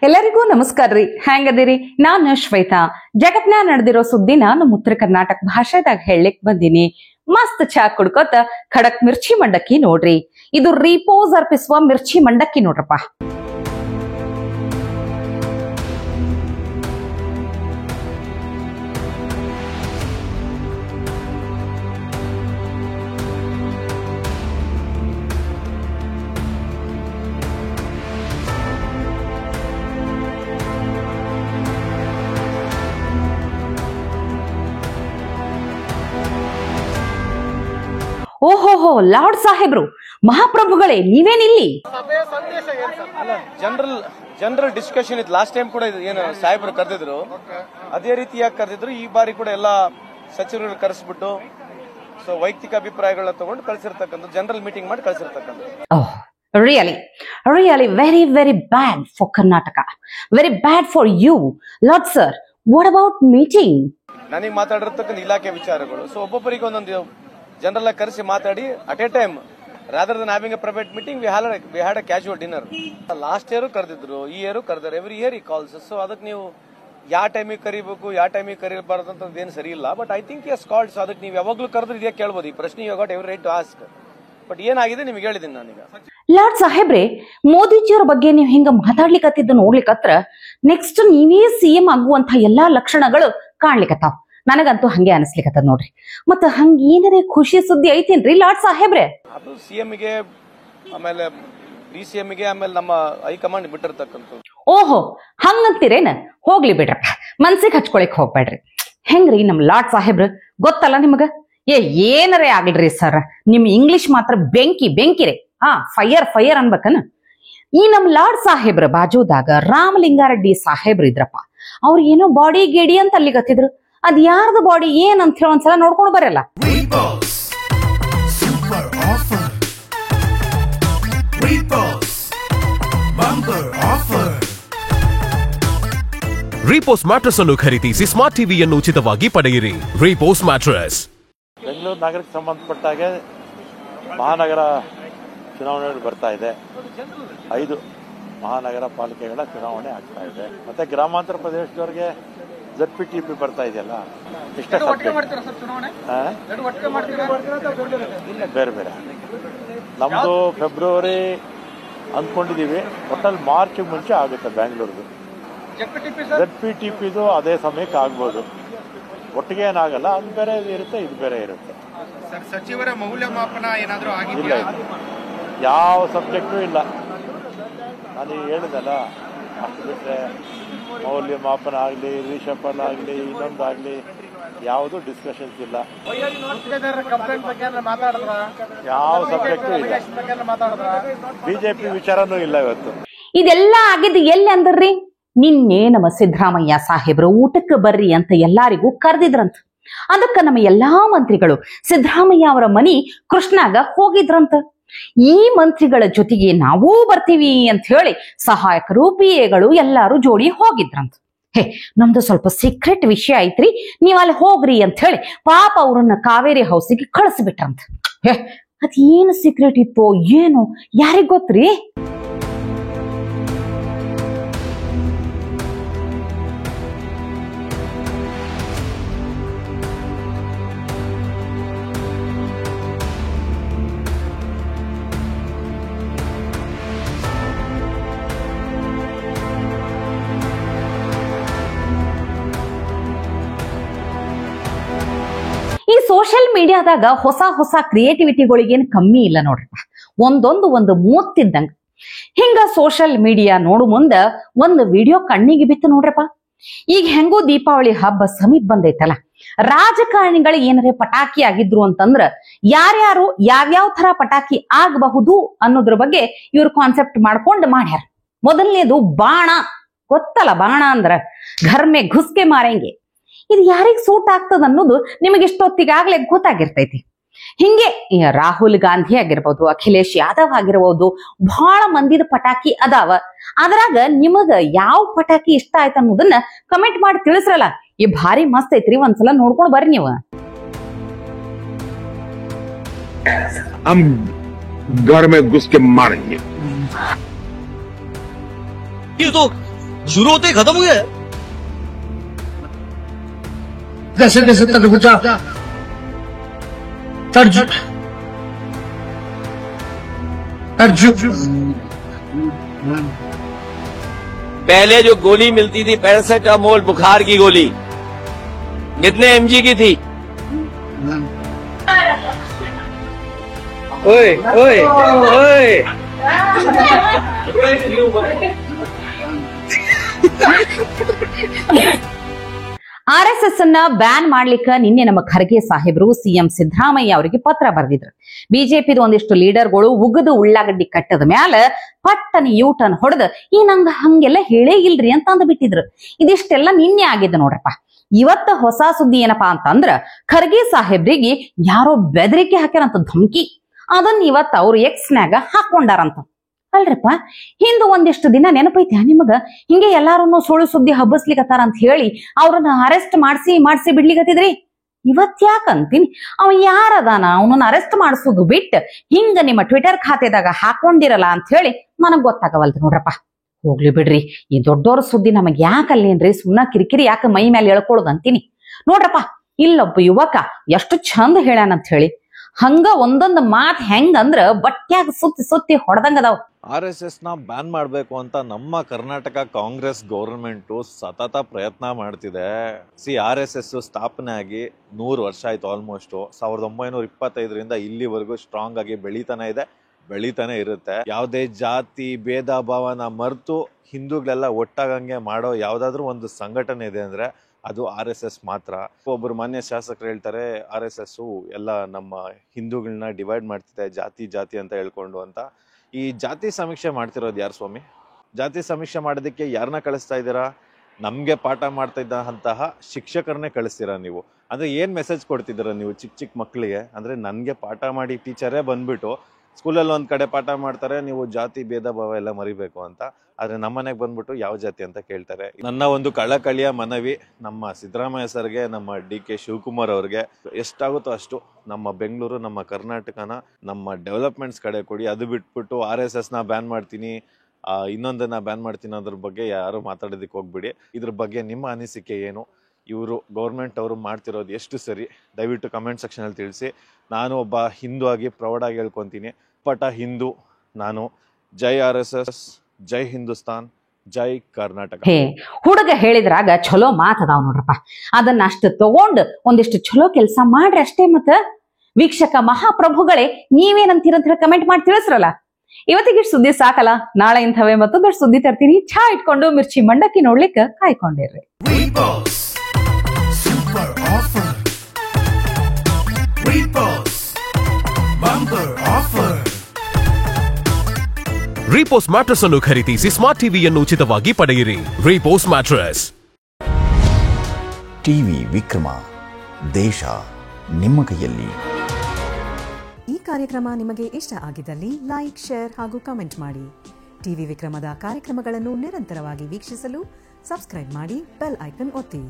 ಎಲ್ಲರಿಗೂ ನಮಸ್ಕಾರ ರೀ. ಹೆಂಗದಿರಿ? ನಾನು ಶ್ವೇತಾ. ಜಗತ್ನ ನಡೆದಿರೋ ಸುದ್ದಿನ ನಮ್ಮ ಉತ್ತರ ಕರ್ನಾಟಕ ಭಾಷೆದಾಗ ಹೇಳಲಿಕ್ ಬಂದಿನಿ. ಮಸ್ತ್ ಚಾ ಕುಡ್ಕೋತ ಖಡಕ್ ಮಿರ್ಚಿ ಮಂಡಕ್ಕಿ ನೋಡ್ರಿ. ಇದು ರಿಪೋಸ್ ಅರ್ಪಿಸುವ ಮಿರ್ಚಿ ಮಂಡಕ್ಕಿ ನೋಡ್ರಪ್ಪ. ಓಹೋಹೋ, ಲಾರ್ಡ್ ಸಾಹೇಬ್ರು, ಮಹಾಪ್ರಭುಗಳೇ, ನೀವೇನಿಲ್ಲಿ? ಜನರಲ್ ಡಿಸ್ಕಷನ್ ಇತ್ತು. ಲಾಸ್ಟ್ ಟೈಮ್ ಕೂಡ ಏನು ಸಾಹೇಬ್ರು ಕರೆದಿದ್ರು, ಅದೇ ರೀತಿಯಾಗಿ ಕರೆದಿದ್ರು. ಈ ಬಾರಿ ಕೂಡ ಎಲ್ಲಾ ಸಚಿವರುಗಳು ಕರೆಸ್ಬಿಟ್ಟು ವೈಯಕ್ತಿಕ ಅಭಿಪ್ರಾಯಗಳನ್ನ ತಗೊಂಡು ಕಳ್ಸಿರ್ತಕ್ಕಂಥ ಜನರಲ್ ಮೀಟಿಂಗ್ ಮಾಡಿ ಕಳ್ಸಿರ್ತಕ್ಕಂಥ. Really very very bad for Karnataka, very bad for you, Lord sir. What about meeting? ನನಗೆ ಮಾತಾಡಿರ್ತಕ್ಕಂಥ ಇಲಾಖೆ ವಿಚಾರಗಳು, ಒಬ್ಬೊಬ್ಬರಿಗೆ ಒಂದೊಂದು ಜನರಲ್ ಆಗಿ ಕರೆಸಿ ಮಾತಾಡಿ at a time, rather than having a private meeting, we had a casual dinner. Last year ಕರೆದಿದ್ರು, ಈ ಇಯರ್ ಕರೆದಾರೆ. ಎವ್ರಿ ಇಯರ್ ಈ ಕಾಲ್ಸ್. ಅದಕ್ಕೆ ನೀವು ಯಾವ ಟೈಮಿಗೆ ಕರಿಬೇಕು, ಯಾವ ಟೈಮಿಗೆ ಕರಿಬಾರ್ದು ಅಂತ ಏನು ಸರಿ ಇಲ್ಲ. But I think is called. ಅದಕ್ಕೆ ನೀವು ಯಾವಾಗ್ಲೂ ಕರೆದ್ರೆ ಇದೇ ಕೇಳ್ಬೋದು. ಈ ಪ್ರಶ್ನೆ you got every right to ask. But ಏನಾಗಿದೆ ನಿಮ್ಗೆ ಹೇಳಿದೀನಿ ನಾನೀಗ. ಲಾರ್ಡ್ ಸಾಹೇಬ್ರೆ, ಮೋದಿಜಿಯವರ ಬಗ್ಗೆ ನೀವು ಹಿಂಗ ಮಾತಾಡ್ಲಿಕ್ಕತ್ತಿದ್ದ ನೋಡ್ಲಿಕ್ಕತ್ರ ನೆಕ್ಸ್ಟ್ ನೀವೇ ಸಿಎಂ ಆಗುವಂತ ಎಲ್ಲಾ ಲಕ್ಷಣಗಳು ಕಾಣ್ಲಿಕ್ಕತ್ತಾವ. ನನಗಂತೂ ಹಂಗೆ ಅನಿಸ್ಲಿಕ್ಕತ್ತದ ನೋಡ್ರಿ. ಮತ್ತ ಹಂಗ ಏನಾರೇ ಖುಷಿ ಸುದ್ದಿ ಐತೇನ್ರಿ ಲಾರ್ಡ್ ಸಾಹೇಬ್ರೆ? ಅದು ಸಿಎಂಗೆ, ಆಮೇಲೆ ಡಿಸಿಎಂಗೆ, ಆಮೇಲೆ ನಮ್ಮ ಹೈಕಮಾಂಡ್ ಬಿಟ್ಟಿರ್ತಕ್ಕಂಥ. ಓಹೋ, ಹಂಗಂತೀರೇನ? ಹೋಗ್ಲಿ ಬಿಡ್ರಪ್ಪ, ಮನ್ಸಿಗೆ ಹಚ್ಕೊಳಿಕ್ ಹೋಗ್ಬೇಡ್ರಿ. ಹೆಂಗ್ರಿ ನಮ್ ಲಾರ್ಡ್ ಸಾಹೇಬ್ರ, ಗೊತ್ತಲ್ಲ ನಿಮಗ? ಏನರೇ ಆಗ್ಲ್ರಿ ಸರ್, ನಿಮ್ ಇಂಗ್ಲಿಷ್ ಮಾತ್ರ ಬೆಂಕಿರೇ. ಫೈರ್ ಅನ್ಬೇಕನ? ಈ ನಮ್ ಲಾರ್ಡ್ ಸಾಹೇಬ್ರ ಬಾಜುದಾಗ ರಾಮಲಿಂಗಾರೆಡ್ಡಿ ಸಾಹೇಬ್ರ ಇದ್ರಪ್ಪ. ಅವ್ರ ಏನೋ ಬಾಡಿ ಗೇಡಿ ಅಂತ ಅಲ್ಲಿಗತ್ತಿದ್ರು. ಅದ್ ಯಾರ್ದು ಬಾಡಿ ಏನಂತ ಹೇಳಿ ಒಂದ್ಸಲ ನೋಡ್ಕೊಂಡು ಬರಲ್ಲ. ರೀಪೋಸ್ ಮ್ಯಾಟ್ರೆಸ್ ಅನ್ನು ಖರೀದಿಸಿ ಸ್ಮಾರ್ಟ್ ಟಿವಿಯನ್ನು ಉಚಿತವಾಗಿ ಪಡೆಯಿರಿ. ರೀಪೋಸ್ ಮ್ಯಾಟ್ರೆಸ್. ಬೆಂಗಳೂರು ನಗರಕ್ಕೆ ಸಂಬಂಧಪಟ್ಟಾಗೆ ಮಹಾನಗರ ಚುನಾವಣೆಗಳು ಬರ್ತಾ ಇದೆ. 5 ಮಹಾನಗರ ಪಾಲಿಕೆಗಳ ಚುನಾವಣೆ ಆಗ್ತಾ ಇದೆ. ಮತ್ತೆ ಗ್ರಾಮಾಂತರ ಪ್ರದೇಶದವರಿಗೆ ZPTP ಬರ್ತಾ ಇದೆಯಲ್ಲ, ಬೇರೆ ಬೇರೆ. ನಮ್ದು ಫೆಬ್ರವರಿ ಅಂದ್ಕೊಂಡಿದೀವಿ, ಒಟ್ಟಲ್ಲಿ ಮಾರ್ಚ್ ಮುಂಚೆ ಆಗುತ್ತೆ ಬ್ಯಾಂಗ್ಳೂರ್ದು. ZPTPದು ಅದೇ ಸಮಯಕ್ಕೆ ಆಗ್ಬೋದು, ಒಟ್ಟಿಗೆ ಏನಾಗಲ್ಲ. ಅದು ಬೇರೆ ಇರುತ್ತೆ, ಇದು ಬೇರೆ ಇರುತ್ತೆ. ಸಚಿವರ ಮೌಲ್ಯಮಾಪನ ಏನಾದರೂ ಇಲ್ಲ, ಯಾವ ಸಬ್ಜೆಕ್ಟು ಇಲ್ಲ. ನಾನು ಹೇಳಿದಲ್ಲ, ಅಷ್ಟು ಬಿಟ್ಟರೆ ಮೌಲ್ಯಮಾಪನ ಆಗಲಿ, ರಿಷಫಲ್ ಆಗಲಿ, ಇನ್ನೊಂದಾಗಲಿ ಯಾವುದು ಡಿಸ್ಕಷನ್ಸ್ ಇಲ್ಲ. ಯಾವ ಸಬ್ಜೆಕ್ಟು ಇಲ್ಲ. ಬಿಜೆಪಿ ವಿಚಾರನೂ ಇಲ್ಲ ಇವತ್ತು. ಇದೆಲ್ಲ ಆಗಿದ್ದು ಎಲ್ಲಿ ಅಂದ್ರಿ? ನಿನ್ನೆ ನಮ್ಮ ಸಿದ್ದರಾಮಯ್ಯ ಸಾಹೇಬ್ರು ಊಟಕ್ಕೆ ಬರ್ರಿ ಅಂತ ಎಲ್ಲಾರಿಗೂ ಕರೆದಿದ್ರಂತ. ಅದಕ್ಕ ನಮ್ಮ ಎಲ್ಲಾ ಮಂತ್ರಿಗಳು ಸಿದ್ದರಾಮಯ್ಯ ಅವರ ಮನಿ ಕೃಷ್ಣಾಗ ಹೋಗಿದ್ರಂತ. ಈ ಮಂತ್ರಿಗಳ ಜೊತೆಗೆ ನಾವೂ ಬರ್ತೀವಿ ಅಂತ ಹೇಳಿ ಸಹಾಯಕರು, PAಗಳು ಎಲ್ಲಾರು ಜೋಡಿ ಹೋಗಿದ್ರಂತ. ನಮ್ದು ಸ್ವಲ್ಪ ಸೀಕ್ರೆಟ್ ವಿಷಯ ಐತ್ರಿ, ನೀವ್ ಅಲ್ಲಿ ಹೋಗ್ರಿ ಅಂತ ಹೇಳಿ ಪಾಪ ಅವ್ರನ್ನ ಕಾವೇರಿ ಹೌಸಿಗೆ ಕಳಿಸ್ಬಿಟ್ರಂತ. ಅದ್ ಏನು ಸೀಕ್ರೆಟ್ ಇತ್ತು ಏನು ಯಾರಿಗ್ ಗೊತ್ತ್ರಿ? ಈ ಸೋಷಿಯಲ್ ಮೀಡಿಯಾದಾಗ ಹೊಸ ಕ್ರಿಯೇಟಿವಿಟಿಗಳಿಗೇನು ಕಮ್ಮಿ ಇಲ್ಲ ನೋಡ್ರಪ್ಪ. ಒಂದು ಮೂತ್ತಿದ್ದಂಗ. ಹಿಂಗ ಸೋಷಿಯಲ್ ಮೀಡಿಯಾ ನೋಡು ಮುಂದ ಒಂದು ವಿಡಿಯೋ ಕಣ್ಣಿಗೆ ಬಿತ್ತು ನೋಡ್ರಪ್ಪ. ಈಗ ಹೆಂಗೋ ದೀಪಾವಳಿ ಹಬ್ಬ ಸಮೀಪ ಬಂದೈತಲ್ಲ, ರಾಜಕಾರಣಿಗಳು ಏನಾರೇ ಪಟಾಕಿ ಆಗಿದ್ರು ಅಂತಂದ್ರ ಯಾರ್ಯಾರು ಯಾವ್ಯಾವ ತರ ಪಟಾಕಿ ಆಗಬಹುದು ಅನ್ನೋದ್ರ ಬಗ್ಗೆ ಇವ್ರು ಕಾನ್ಸೆಪ್ಟ್ ಮಾಡ್ಕೊಂಡು ಮಾಡ್ಯಾರ. ಮೊದಲನೇದು ಬಾಣ. ಗೊತ್ತಲ್ಲ, ಬಾಣ ಅಂದ್ರ ಘರ್ ಮೇ ಘುಸ್ಕೆ ಮಾರಂಗೆ. ಇದು ಯಾರಿಗ್ ಸೂಟ್ ಆಗ್ತದ ಅನ್ನೋದು ನಿಮಗೆ ಇಷ್ಟೊತ್ತಿಗಾಗ್ಲೇ ಗೊತ್ತಾಗಿರ್ತೈತಿ. ಹಿಂಗೆ ರಾಹುಲ್ ಗಾಂಧಿ ಆಗಿರ್ಬೋದು, ಅಖಿಲೇಶ್ ಯಾದವ್ ಆಗಿರ್ಬೋದು, ಬಹಳ ಮಂದಿದ ಪಟಾಕಿ ಅದಾವ. ಅದ್ರಾಗ ನಿಮಗ ಯಾವ ಪಟಾಕಿ ಇಷ್ಟ ಆಯ್ತ ಅನ್ನೋದನ್ನ ಕಮೆಂಟ್ ಮಾಡಿ ತಿಳಿಸ್ರಲ್ಲ. ಈ ಭಾರಿ ಮಸ್ತ್ ಐತ್ರಿ, ಒಂದ್ಸಲ ನೋಡ್ಕೊಂಡ್ ಬರ್ರಿ ನೀವು. घर में घुस के मारेंगे। ಇದು शुरू होते ही खत्म हुए। जैसे जैसे तरबूजा पहले जो गोली मिलती थी पैरासिटामोल बुखार की गोली कितने mg की थी? ओए ओए ओए RSS ಅನ್ನ ಬ್ಯಾನ್ ಮಾಡ್ಲಿಕ್ಕೆ ನಿನ್ನೆ ನಮ್ಮ ಖರ್ಗೆ ಸಾಹೇಬರು ಸಿಎಂ ಸಿದ್ದರಾಮಯ್ಯ ಅವರಿಗೆ ಪತ್ರ ಬರೆದಿದ್ರು. ಬಿಜೆಪಿದ ಒಂದಿಷ್ಟು ಲೀಡರ್ಗಳು ಉಗದು ಉಳ್ಳಾಗಡ್ಡಿ ಕಟ್ಟದ ಮ್ಯಾಲ ಪಟ್ಟನ ಯೂಟರ್ನ್ ಹೊಡೆದು ಈ ನಂಗ ಹಂಗೆಲ್ಲ ಹೇಳೇ ಇಲ್ರಿ ಅಂತ ಅಂದ್ಬಿಟ್ಟಿದ್ರು. ಇದಿಷ್ಟೆಲ್ಲ ನಿನ್ನೆ ಆಗಿದ್ದು ನೋಡ್ರಪ್ಪ. ಇವತ್ತ ಹೊಸ ಸುದ್ದಿ ಏನಪ್ಪಾ ಅಂತಂದ್ರ ಖರ್ಗೆ ಸಾಹೇಬ್ರಿಗೆ ಯಾರೋ ಬೆದರಿಕೆ ಹಾಕ್ಯಾರಂತ ಧಮಕಿ. ಅದನ್ನ ಇವತ್ತ ಅವ್ರು ಎಕ್ಸ್ನ್ಯಾಗ ಹಾಕೊಂಡಾರಂತ. ಅಲ್ರಪ್ಪ, ಹಿಂದ ಒಂದಿಷ್ಟು ದಿನ ನೆನಪೈತ್ಯಾ ನಿಮಗ? ಹಿಂಗೆ ಎಲ್ಲಾರನ್ನು ಸುಳ್ಳು ಸುದ್ದಿ ಹಬ್ಬಸ್ಲಿಕತ್ತಾರ ಅಂತ ಹೇಳಿ ಅವ್ರನ್ನ ಅರೆಸ್ಟ್ ಮಾಡಿಸಿ ಬಿಡ್ಲಿಕತ್ತಿದ್ರಿ. ಇವತ್ ಯಾಕಂತೀನಿ, ಅವ ಯಾರದಾನ ಅವನನ್ನ ಅರೆಸ್ಟ್ ಮಾಡಿಸೋದು ಬಿಟ್ಟು ಹಿಂಗ ನಿಮ್ಮ ಟ್ವಿಟರ್ ಖಾತೆದಾಗ ಹಾಕೊಂಡಿರಲ್ಲ ಅಂತ ಹೇಳಿ ನನಗ್ ಗೊತ್ತಾಗವಲ್ದು ನೋಡ್ರಪ್ಪ. ಹೋಗ್ಲಿ ಬಿಡ್ರಿ, ಈ ದೊಡ್ಡೋರ ಸುದ್ದಿ ನಮಗ್ ಯಾಕಲ್ಲೇನ್ರಿ, ಸುಮ್ನ ಕಿರಿಕಿರಿ ಯಾಕೆ ಮೈ ಮೇಲೆ ಎಳ್ಕೊಳ್ಳೋದು ಅಂತೀನಿ. ನೋಡ್ರಪ್ಪ, ಇಲ್ಲೊಬ್ಬ ಯುವಕ ಎಷ್ಟು ಚಂದ ಹೇಳ್ಯಾನಂತ ಹೇಳಿ, ಹಂಗ ಒಂದೊಂದು ಮಾತ್ ಹೆಂಗಂದ್ರ ಬಟ್ಟ್ಯಾಗ ಸುತ್ತಿ ಹೊಡೆದಂಗದಾವ್. RSS ನ ಬ್ಯಾನ್ ಮಾಡಬೇಕು ಅಂತ ನಮ್ಮ ಕರ್ನಾಟಕ ಕಾಂಗ್ರೆಸ್ ಗೌರ್ಮೆಂಟ್ ಸತತ ಪ್ರಯತ್ನ ಮಾಡ್ತಿದೆ. RSS ಸ್ಥಾಪನೆ ಆಗಿ 100 ವರ್ಷ ಆಯ್ತು. ಆಲ್ಮೋಸ್ಟ್ 1925ರಿಂದ ಇಲ್ಲಿವರೆಗೂ ಸ್ಟ್ರಾಂಗ್ ಆಗಿ ಬೆಳೀತಾನೆ ಇರುತ್ತೆ. ಯಾವುದೇ ಜಾತಿ ಭೇದ ಭಾವನ ಮರೆತು ಹಿಂದೂಗಳೆಲ್ಲ ಒಟ್ಟಾಗಂಗೆ ಮಾಡೋ ಯಾವ್ದಾದ್ರು ಒಂದು ಸಂಘಟನೆ ಇದೆ ಅಂದ್ರೆ ಅದು RSS ಮಾತ್ರ. ಒಬ್ಬರು ಮಾನ್ಯ ಶಾಸಕರು ಹೇಳ್ತಾರೆ RSS ಎಲ್ಲ ನಮ್ಮ ಹಿಂದೂಗಳನ್ನ ಡಿವೈಡ್ ಮಾಡ್ತಿದೆ, ಜಾತಿ ಅಂತ ಹೇಳ್ಕೊಂಡು ಅಂತ. ಈ ಜಾತಿ ಸಮೀಕ್ಷೆ ಮಾಡ್ತಿರೋದು ಯಾರು ಸ್ವಾಮಿ? ಜಾತಿ ಸಮೀಕ್ಷೆ ಮಾಡೋದಕ್ಕೆ ಯಾರನ್ನ ಕಳಿಸ್ತಾ ಇದ್ದೀರಾ? ನಮ್ಗೆ ಪಾಠ ಮಾಡ್ತಾ ಇದ್ದಂತಹ ಶಿಕ್ಷಕರನ್ನೇ ಕಳಿಸ್ತೀರಾ ನೀವು? ಅಂದ್ರೆ ಏನ್ ಮೆಸೇಜ್ ಕೊಡ್ತಿದ್ದೀರಾ ನೀವು ಚಿಕ್ಕ ಮಕ್ಕಳಿಗೆ? ಅಂದ್ರೆ ನನ್ಗೆ ಪಾಠ ಮಾಡಿ ಟೀಚರೇ ಬಂದ್ಬಿಟ್ಟು ಸ್ಕೂಲಲ್ಲಿ ಒಂದ್ ಕಡೆ ಪಾಠ ಮಾಡ್ತಾರೆ, ನೀವು ಜಾತಿ ಭೇದ ಭಾವ ಎಲ್ಲ ಮರಿಬೇಕು ಅಂತ. ಆದ್ರೆ ನಮ್ಮನೆಗೆ ಬಂದ್ಬಿಟ್ಟು ಯಾವ ಜಾತಿ ಅಂತ ಕೇಳ್ತಾರೆ. ನನ್ನ ಒಂದು ಕಳಕಳಿಯ ಮನವಿ ನಮ್ಮ ಸಿದ್ದರಾಮಯ್ಯ ಸರ್ಗೆ, ನಮ್ಮ DK ಶಿವಕುಮಾರ್ ಅವ್ರಿಗೆ, ಎಷ್ಟಾಗುತ್ತೋ ಅಷ್ಟು ನಮ್ಮ ಬೆಂಗಳೂರು, ನಮ್ಮ ಕರ್ನಾಟಕನ ನಮ್ಮ ಡೆವಲಪ್ಮೆಂಟ್ಸ್ ಕಡೆ ಕೊಡಿ. ಅದು ಬಿಟ್ಬಿಟ್ಟು RSS ನ ಬ್ಯಾನ್ ಮಾಡ್ತೀನಿ, ಇನ್ನೊಂದನ್ನ ಬ್ಯಾನ್ ಮಾಡ್ತೀನಿ ಅದ್ರ ಬಗ್ಗೆ ಯಾರು ಮಾತಾಡೋದಕ್ಕೆ ಹೋಗ್ಬಿಡಿ. ಇದ್ರ ಬಗ್ಗೆ ನಿಮ್ಮ ಅನಿಸಿಕೆ ಏನು? ಇವರು ಗೌರ್ಮೆಂಟ್ ಅವರು ಮಾಡ್ತಿರೋದು ಎಷ್ಟು ಸರಿ? ದಯವಿಟ್ಟು ಕಮೆಂಟ್ ಸೆಕ್ಷನ್ ಅಲ್ಲಿ ತಿಳಿಸಿ. ನಾನು ಒಬ್ಬ ಹಿಂದೂ ಆಗಿ ಪ್ರೌಡ್ ಆಗಿ ಹೇಳ್ಕೊಂತೀನಿ, ಪಟ ಹಿಂದೂ ನಾನು. ಜೈ RSS, ಜೈ ಹಿಂದೂಸ್ತಾನ್, ಜೈ ಕರ್ನಾಟಕ. ಹುಡುಗ ಹೇಳಿದ್ರಾಗ ಚಲೋ ಮಾತದಾವ್ ನೋಡ್ರಪ್ಪ. ಅದನ್ನ ಅಷ್ಟು ತಗೊಂಡ್ ಒಂದಿಷ್ಟು ಚಲೋ ಕೆಲಸ ಮಾಡ್ರಿ ಅಷ್ಟೇ. ಮತ್ತ ವೀಕ್ಷಕ ಮಹಾಪ್ರಭುಗಳೇ, ನೀವೇನಂತೀರಂತ ಹೇಳಿ ಕಮೆಂಟ್ ಮಾಡಿ ತಿಳಿಸ್ರಲ್ಲ. ಇವತ್ತಿಗೆ ಸುದ್ದಿ ಸಾಕಲ್ಲ, ನಾಳೆ ಇಂಥವೇ ಮತ್ತೊಂದಷ್ಟು ಸುದ್ದಿ ತರ್ತೀನಿ. ಚಾ ಇಟ್ಕೊಂಡು ಮಿರ್ಚಿ ಮಂಡಕ್ಕಿ ನೋಡ್ಲಿಕ್ಕೆ ಕಾಯ್ಕೊಂಡಿರ್ರಿ. ರೀಪೋಸ್ ಮ್ಯಾಟ್ರೆಸ್ ಅನ್ನು ಖರೀದಿಸಿ ಸ್ಮಾರ್ಟ್ ಟಿವಿಯನ್ನು ಉಚಿತವಾಗಿ ಪಡೆಯಿರಿ. ರೀಪೋಸ್ ಮ್ಯಾಟ್ರೆಸ್. ಟಿವಿ ವಿಕ್ರಮ, ದೇಶ ನಿಮ್ಮ ಕೈಯಲ್ಲಿ. ಈ ಕಾರ್ಯಕ್ರಮ ನಿಮಗೆ ಇಷ್ಟ ಆಗಿದ್ದಲ್ಲಿ ಲೈಕ್, ಶೇರ್ ಹಾಗೂ ಕಮೆಂಟ್ ಮಾಡಿ. ಟಿವಿ ವಿಕ್ರಮದ ಕಾರ್ಯಕ್ರಮಗಳನ್ನು ನಿರಂತರವಾಗಿ ವೀಕ್ಷಿಸಲು ಸಬ್ಸ್ಕ್ರೈಬ್ ಮಾಡಿ, ಬೆಲ್ ಐಕನ್ ಒತ್ತಿ.